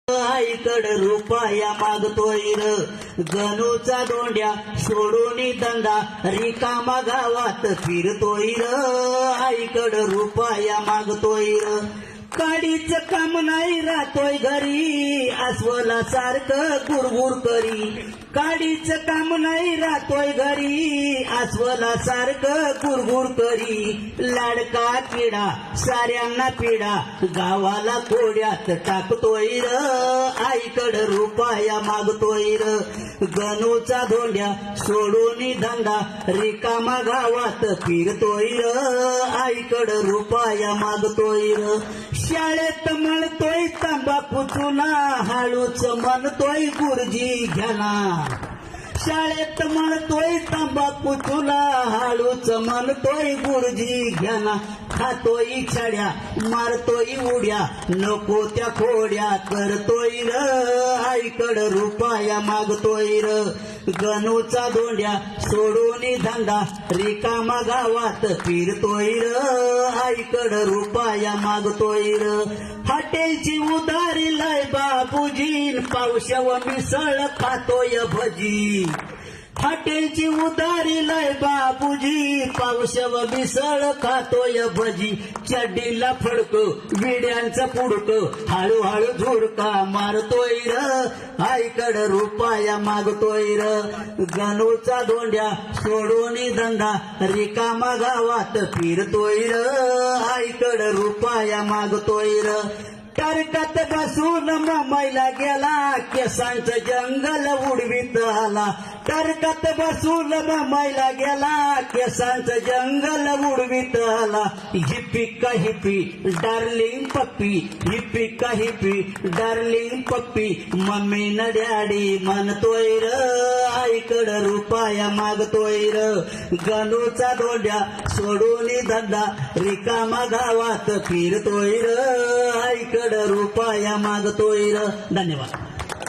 आईकड रुपया मागतोय र गणूचा दोंड्या सोडून धंदा रिकामा गावात फिरतोय र आईकड रुपया मागतोय र काडीच काम नाही राहतोय घरी अस्वला सारखं गुरगुर करी काडीच काम नाही राहतोय घरी अस्वला सारखं गुरगुर करी लाडका किडा साऱ्यांना पिडा गावाला कोड्यात टाकतोय र आईकड रुपया मागतोय र गणूचा धोंड्या सोडून धंदा रिकामा गावात फिरतोय र आईकड रुपया मागतोय र शाळेत म्हणतोय तंबाखू चुना हळूच म्हणतोय गुरुजी घ्याना शाळेत म्हणतोय तंबाखू चुना हळूच म्हणतोय गुरुजी घ्याना खातोय छड्या मारतोय उड्या नको त्या खोड्या करतोय र आईकड रुपया मागतोय र गणूचा दोंड्या सोडून धंदा रिकामा गावात फिरतोय र आईकड रुपया मागतोय र हॉटेलची उधारी लय बाबूजी पावशव मिसळ खातोय भजी हॉटेलची उधारी लय बाबूजी पावशव मिसळ खातोय भजी चड्डीला फडक विड्यांचं पुडक हळूहळू झुरका मारतोय र आईकड रुपया मागतोय र गणूचा दोंड्या सोडून धंदा रिकामा गावात फिरतोय र आईकड रुपया मागतोय र टरकात बसून मुंबईला गेला केसांचं जंगल उडवीत आला टरकात बसून मुंबईला गेला केसांचं जंगल उडवीत आला हिप्पी का हिप्पी डार्लिंग पप्पी हिप्पी का हिप्पी डार्लिंग पप्पी मम्मी न डॅडी म्हणतोय र आईकड रुपया मागतोय र गणूचा दोंड्या सोडून धंदा रिकामा गावात फिरतोय र आईकड रुपया मागतोय र धन्यवाद।